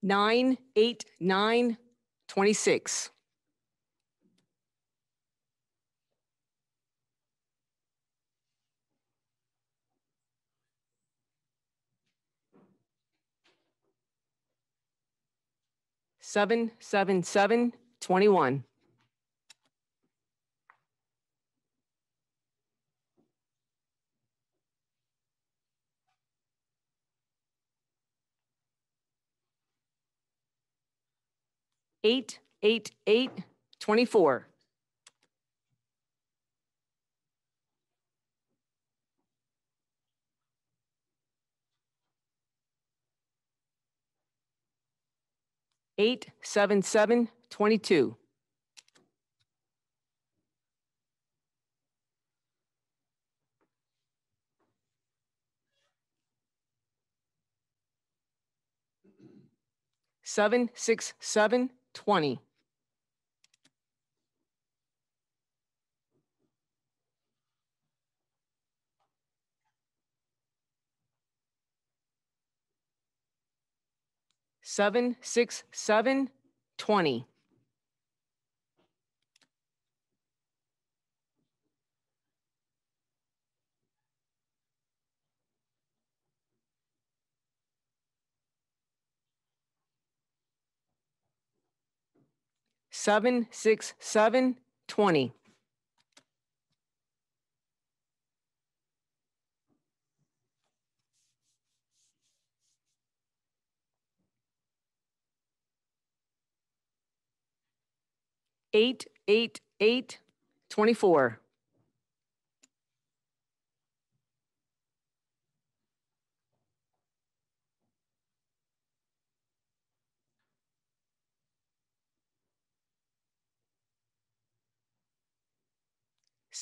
98926. Seven, 21. Eight, 24. Eight, 22. Seven, 20. Seven, 20. Seven, 20. Eight, 24.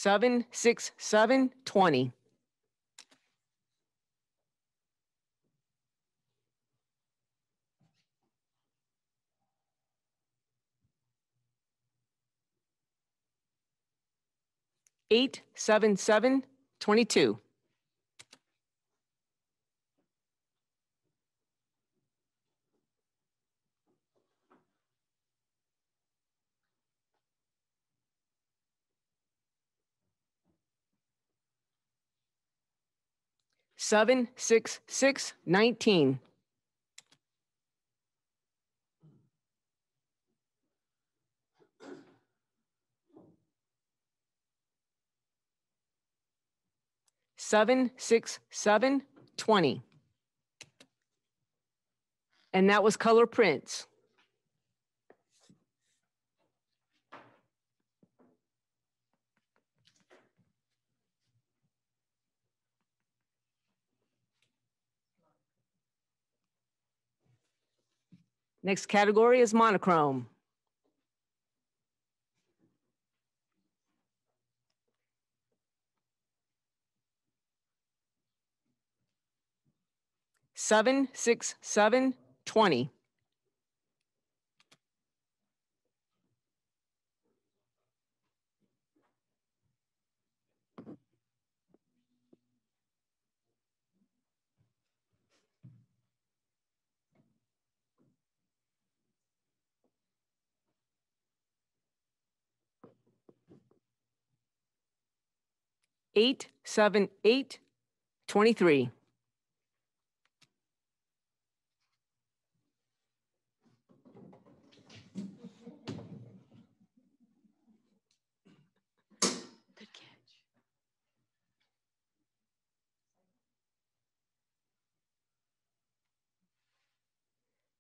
Seven, 20. Eight, 22. Seven, 19. Seven, 20. And that was color prints. Next category is monochrome. Seven, 20. Eight, 23. Good catch.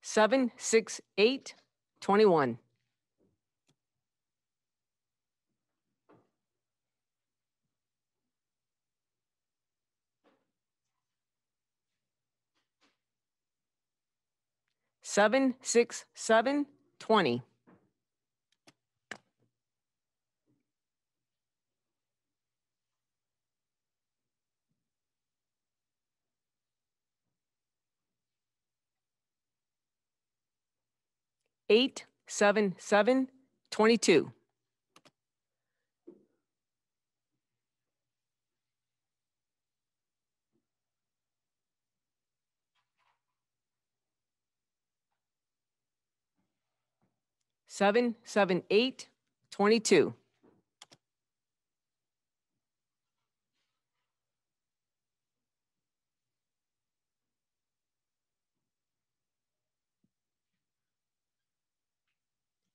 Seven, 21. Seven, 20. Eight, 22. 7, 7, 8, 22.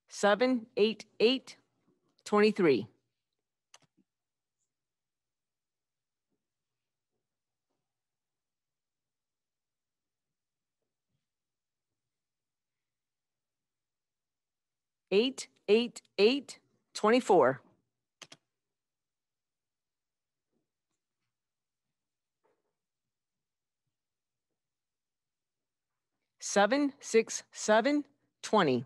7, 8, 8, 23. 8, 8, 8, 24. 7, 6, 7, 20.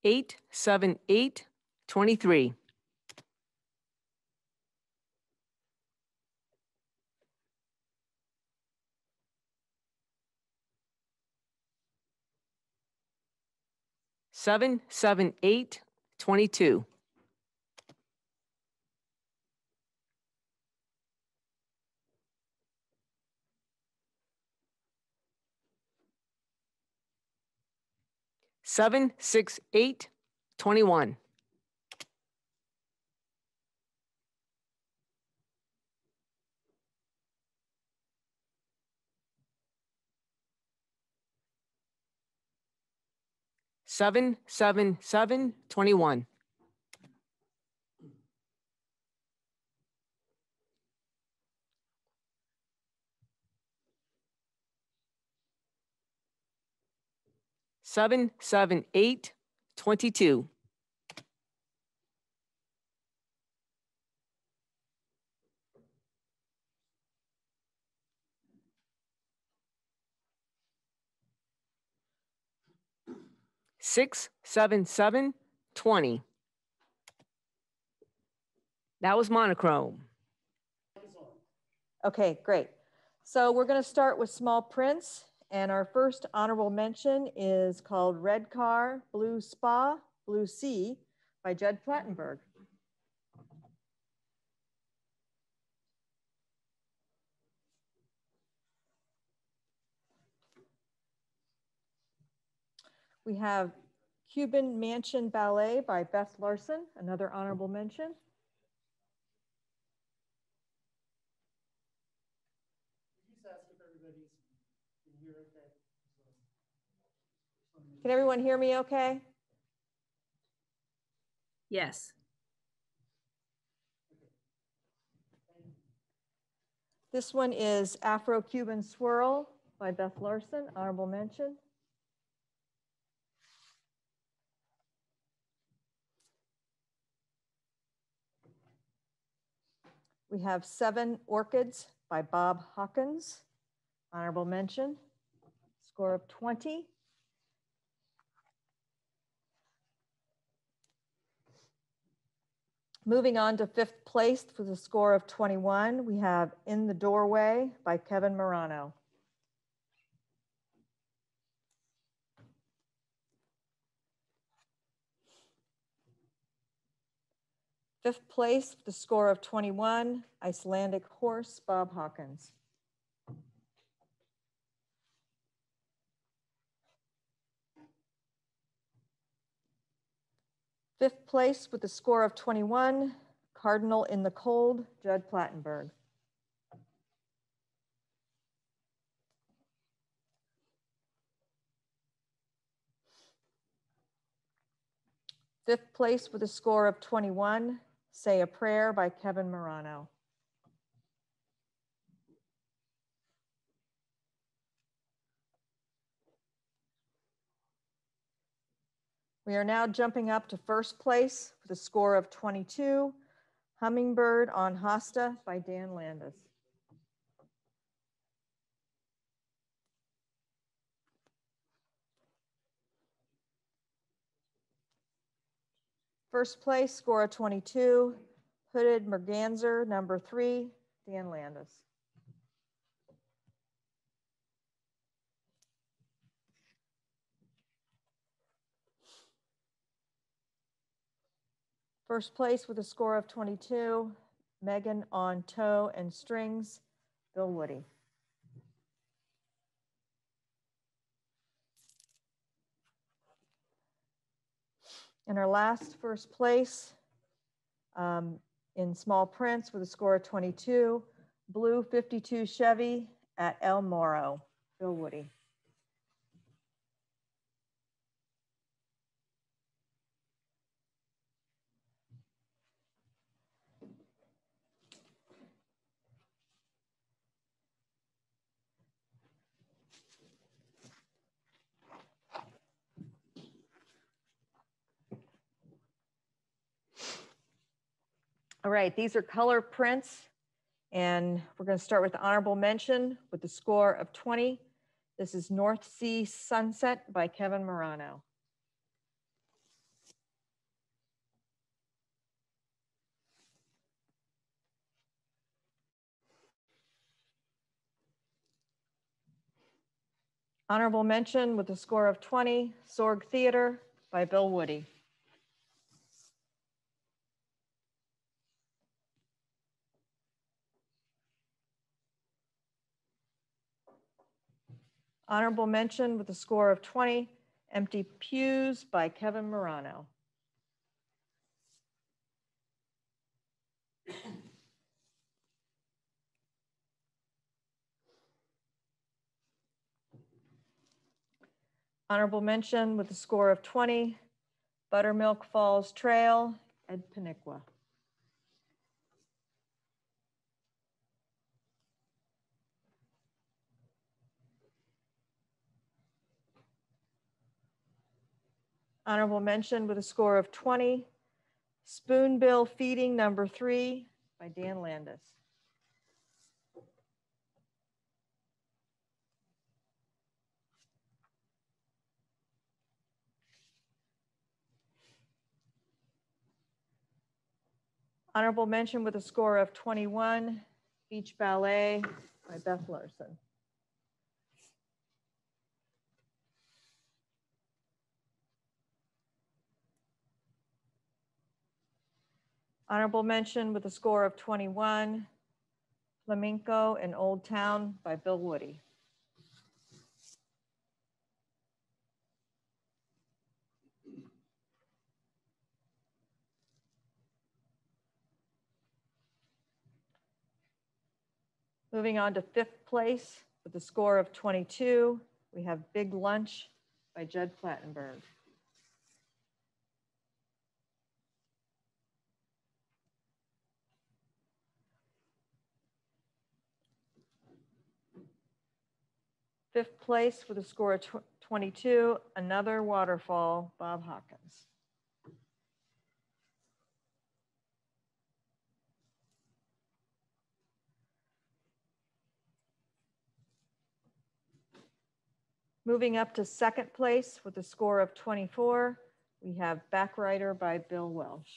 8, 7, 8, 23. 7, 7, 8, 22. 7, 6, 8, 21. 7, 7, 7, 21. 7, 7, 8, 22. 6, 7, 7, 20. That was monochrome. Okay, great. So we're going to start with small prints. And our first honorable mention is called Red Car, Blue Spa, Blue Sea by Judd Plattenberg. We have Cuban Mansion Ballet by Beth Larson, another honorable mention. Can everyone hear me okay? Yes. This one is Afro-Cuban Swirl by Beth Larson, honorable mention. We have 7 Orchids by Bob Hawkins, honorable mention, score of 20. Moving on to 5th place with a score of 21, we have In the Doorway by Kevin Morano. Fifth place with a score of 21, Icelandic Horse, Bob Hawkins. Fifth place with a score of 21, Cardinal in the Cold, Judd Plattenberg. Fifth place with a score of 21, Say a Prayer by Kevin Morano. We are now jumping up to first place with a score of 22, Hummingbird on Hosta by Dan Landis. First place, score of 22, Hooded Merganser, number 3, Dan Landis. First place with a score of 22, Megan on toe and strings, Bill Woody. And our last first place in small prints with a score of 22, blue 52 Chevy at El Moro, Bill Woody. All right, these are color prints, and we're going to start with the honorable mention with the score of 20. This is North Sea Sunset by Kevin Marano. Honorable mention with a score of 20, Sorg Theater by Bill Woody. Honorable mention with a score of 20, Empty Pews by Kevin Marano. Honorable mention with a score of 20, Buttermilk Falls Trail, Ed Paniqua. Honorable mention with a score of 20, Spoonbill Feeding Number 3 by Dan Landis. Honorable mention with a score of 21, Beach Ballet by Beth Larson. Honorable mention with a score of 21, Flamenco in Old Town by Bill Woody. Moving on to fifth place with a score of 22, we have Big Lunch by Judd Plattenberg. Fifth place with a score of 22, Another Waterfall, Bob Hawkins. Moving up to second place with a score of 24, we have Backrider by Bill Welsh.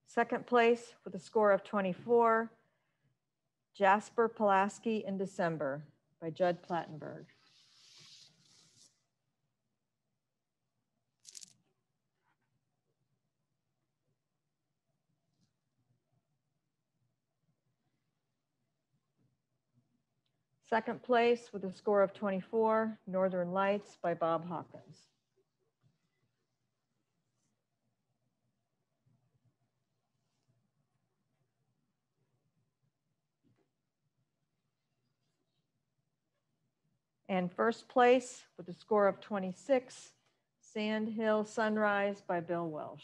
Second place with a score of 24, Jasper Pulaski in December by Judd Plattenberg. Second place with a score of 24, Northern Lights by Bob Hawkins. And first place with a score of 26, Sand Hill Sunrise by Bill Welsh.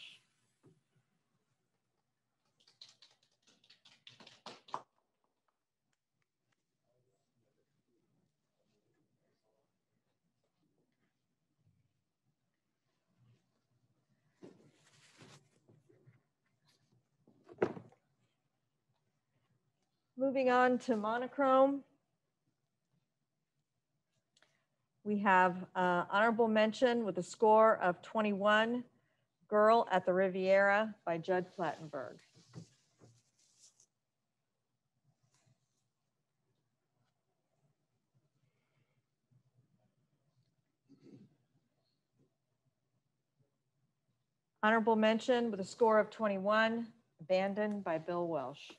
Moving on to monochrome. We have honorable mention with a score of 21, Girl at the Riviera by Judd Plattenberg. Honorable mention with a score of 21, Abandoned by Bill Welsh.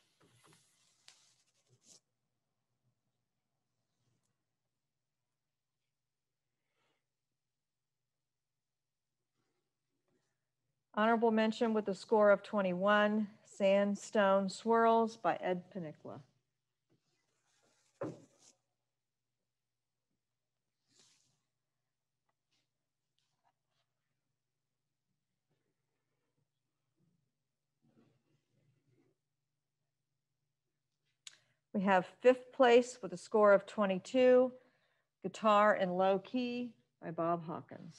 Honorable mention with a score of 21, Sandstone Swirls by Ed Panicla. We have 5th place with a score of 22, Guitar in Low Key by Bob Hawkins.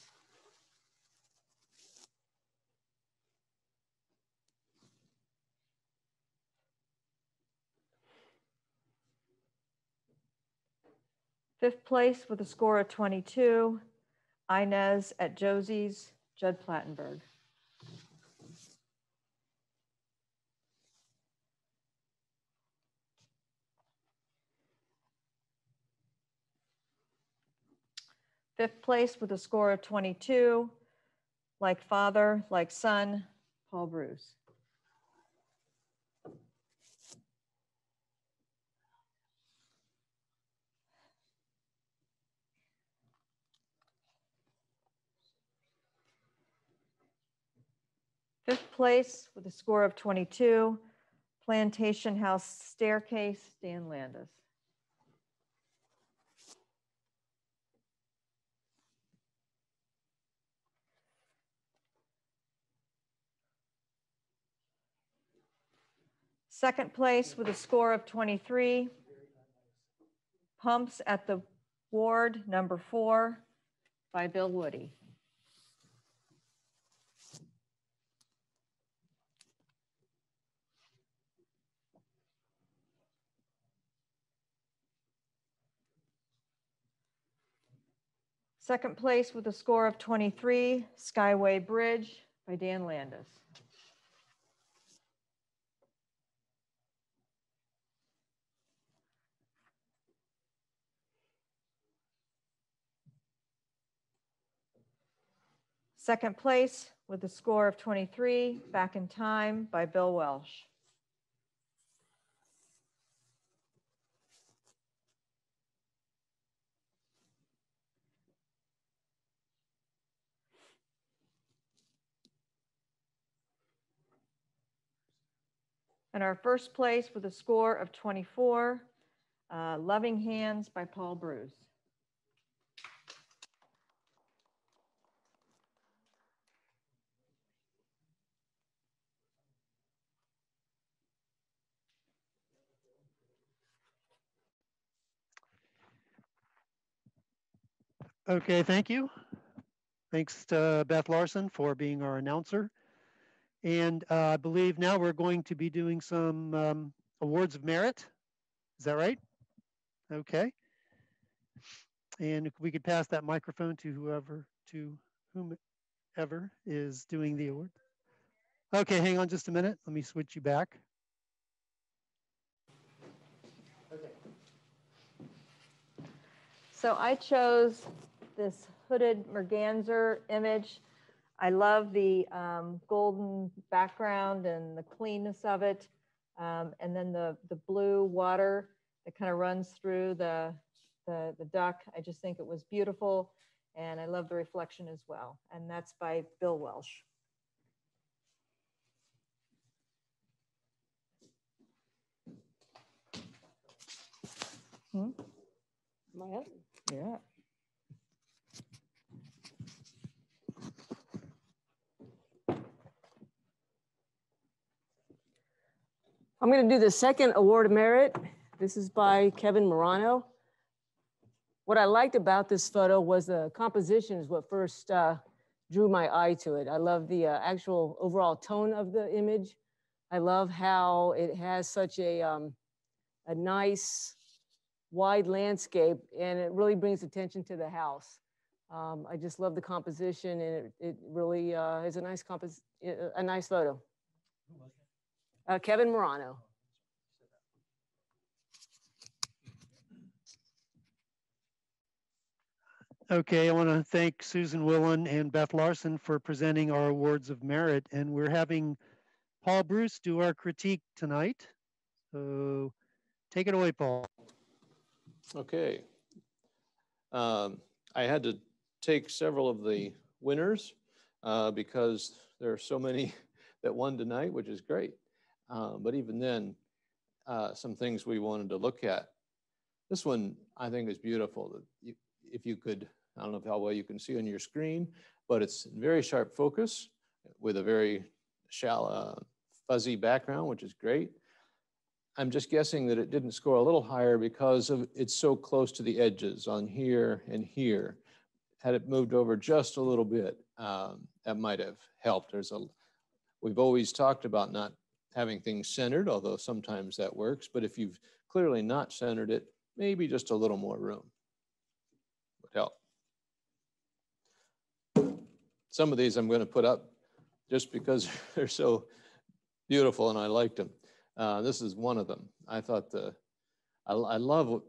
Fifth place with a score of 22, Inez at Josie's, Judd Plattenberg. Fifth place with a score of 22, Like Father, Like Son, Paul Bruce. Fifth place with a score of 22, Plantation House Staircase, Dan Landis. Second place with a score of 23, Pumps at the Ward, number 4, by Bill Woody. Second place with a score of 23, Skyway Bridge by Dan Landis. Second place with a score of 23, Back in Time by Bill Welsh. And our first place with a score of 24, Loving Hands by Paul Bruce. Okay, thank you. Thanks to Beth Larson for being our announcer. And I believe now we're going to be doing some awards of merit. Is that right? Okay. And if we could pass that microphone to whomever is doing the award. Okay, hang on just a minute. Let me switch you back. Okay. So I chose this hooded merganser image. I love the golden background and the cleanness of it. And then the blue water that kind of runs through the duck. I just think it was beautiful. And I love the reflection as well. And that's by Bill Welsh. Am I up? Yeah. I'm going to do the second award of merit. This is by Kevin Morano. What I liked about this photo was the composition is what first drew my eye to it. I love the actual overall tone of the image. I love how it has such a nice wide landscape, and it really brings attention to the house. I just love the composition, and it really is a nice photo. Kevin Morano. Okay, I want to thank Susan Willen and Beth Larson for presenting our awards of merit. And we're having Paul Bruce do our critique tonight. So take it away, Paul. Okay. I had to take several of the winners because there are so many that won tonight, which is great. But even then, some things we wanted to look at. This one I think is beautiful. If you could, I don't know how well you can see on your screen, but it's very sharp focus with a very shallow, fuzzy background, which is great. I'm just guessing that it didn't score a little higher because of it's so close to the edges on here and here. Had it moved over just a little bit, that might have helped. We've always talked about not having things centered, although sometimes that works. But if you've clearly not centered it, maybe just a little more room would help. Some of these I'm going to put up just because they're so beautiful and I liked them. This is one of them. I thought I love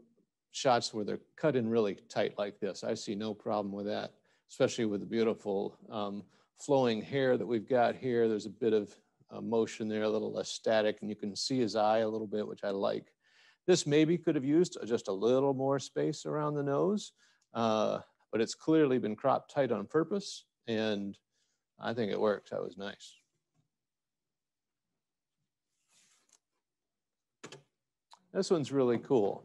shots where they're cut in really tight like this. I see no problem with that, especially with the beautiful flowing hair that we've got here. There's a bit of motion there, a little less static, and you can see his eye a little bit, which I like. This maybe could have used just a little more space around the nose, but it's clearly been cropped tight on purpose, and I think it works. That was nice. This one's really cool.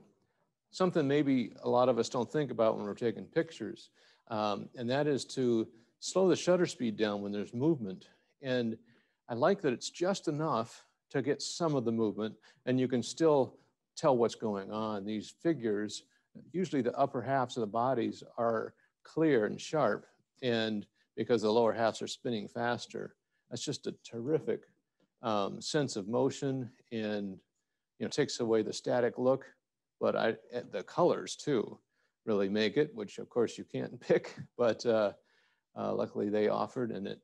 Something maybe a lot of us don't think about when we're taking pictures, and that is to slow the shutter speed down when there's movement. And I like that it's just enough to get some of the movement, and you can still tell what's going on. These figures, usually the upper halves of the bodies are clear and sharp, and because the lower halves are spinning faster. That's just a terrific sense of motion, and takes away the static look, but the colors too really make it, which of course you can't pick, but luckily they offered, and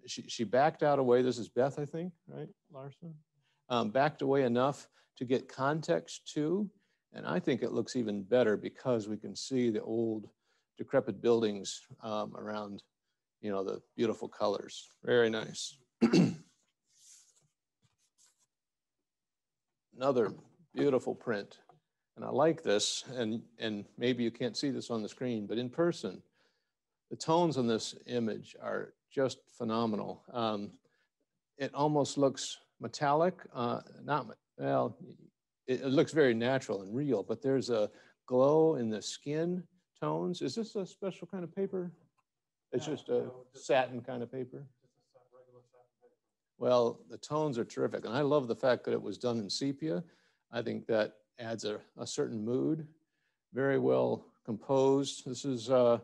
she backed out away. This is Beth, I think, right, Larson? Backed away enough to get context too, and I think it looks even better because we can see the old decrepit buildings around, the beautiful colors. Very nice. Another beautiful print. And I like this, and maybe you can't see this on the screen, but in person, the tones on this image are just phenomenal. It almost looks metallic, it looks very natural and real, but there's a glow in the skin tones. Is this a special kind of paper? It's just a satin kind of paper? Well, the tones are terrific. And I love the fact that it was done in sepia. I think that adds a certain mood, very well composed. This is, out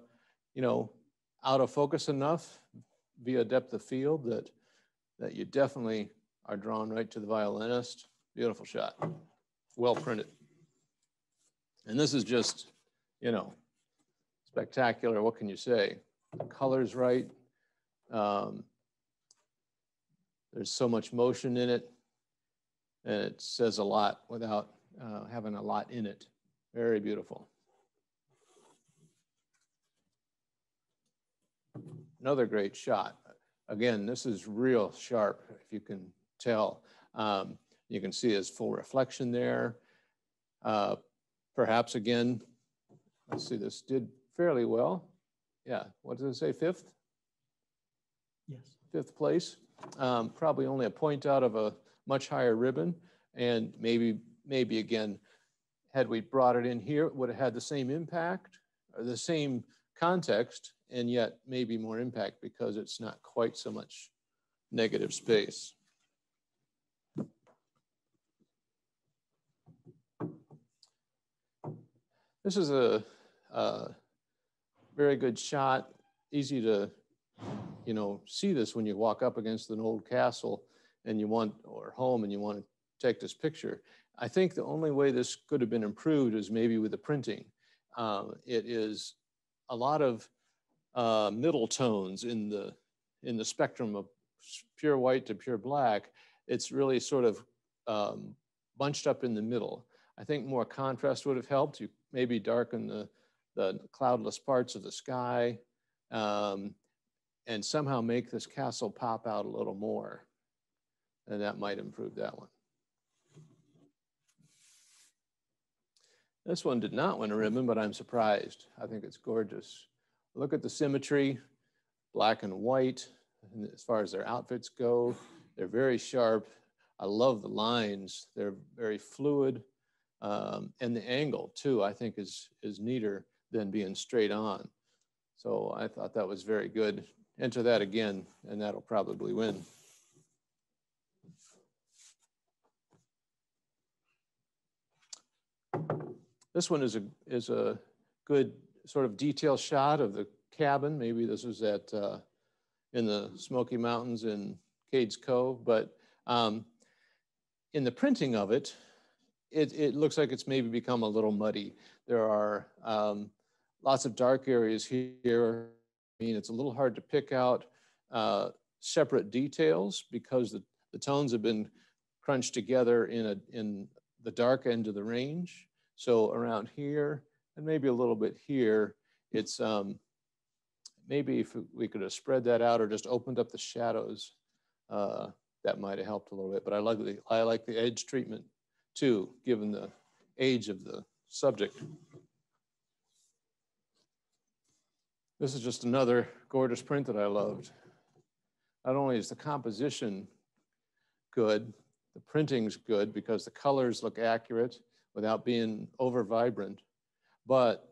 of focus enough via depth of field that you definitely are drawn right to the violinist. Beautiful shot, well printed. And this is just, spectacular. What can you say? The color's right. There's so much motion in it, and it says a lot without having a lot in it. Very beautiful. Another great shot. Again, this is real sharp, if you can tell. You can see his full reflection there. Perhaps again, let's see, this did fairly well. Yeah, what does it say, fifth? Yes. Fifth place. Probably only a point out of a much higher ribbon. And maybe again, had we brought it in here, it would have had the same impact or the same context, and yet maybe more impact because it's not quite so much negative space. This is a very good shot, easy to see this when you walk up against an old castle and or home and you want to take this picture. I think the only way this could have been improved is maybe with the printing. It is a lot of middle tones in the spectrum of pure white to pure black. It's really sort of bunched up in the middle. I think more contrast would have helped. You maybe darken the cloudless parts of the sky, and somehow make this castle pop out a little more. And that might improve that one. This one did not win a ribbon, but I'm surprised. I think it's gorgeous. Look at the symmetry, black and white. And as far as their outfits go, they're very sharp. I love the lines. They're very fluid. And the angle too, I think is neater than being straight on. So I thought that was very good. Enter that again, and that'll probably win. This one is a good sort of detail shot of the cabin. Maybe this was at in the Smoky Mountains in Cades Cove, but in the printing of it, it looks like it's maybe become a little muddy. There are lots of dark areas here. I mean, it's a little hard to pick out separate details because the tones have been crunched together in the dark end of the range. So around here, and maybe a little bit here, it's maybe if we could have spread that out or just opened up the shadows, that might have helped a little bit. But I like the edge treatment too, given the age of the subject. This is just another gorgeous print that I loved. Not only is the composition good, the printing's good because the colors look accurate without being over vibrant. But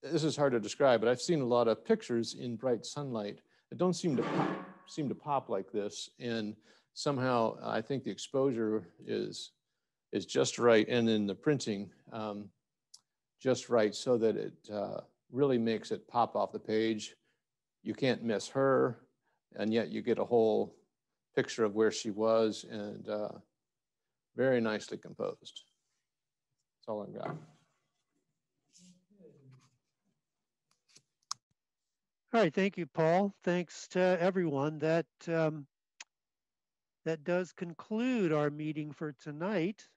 this is hard to describe, but I've seen a lot of pictures in bright sunlight that don't seem to pop like this. And somehow I think the exposure is just right, and in the printing, just right, so that it really makes it pop off the page. You can't miss her, and yet you get a whole picture of where she was, and very nicely composed. That's all I've got. All right, thank you, Paul. Thanks to everyone. That does conclude our meeting for tonight.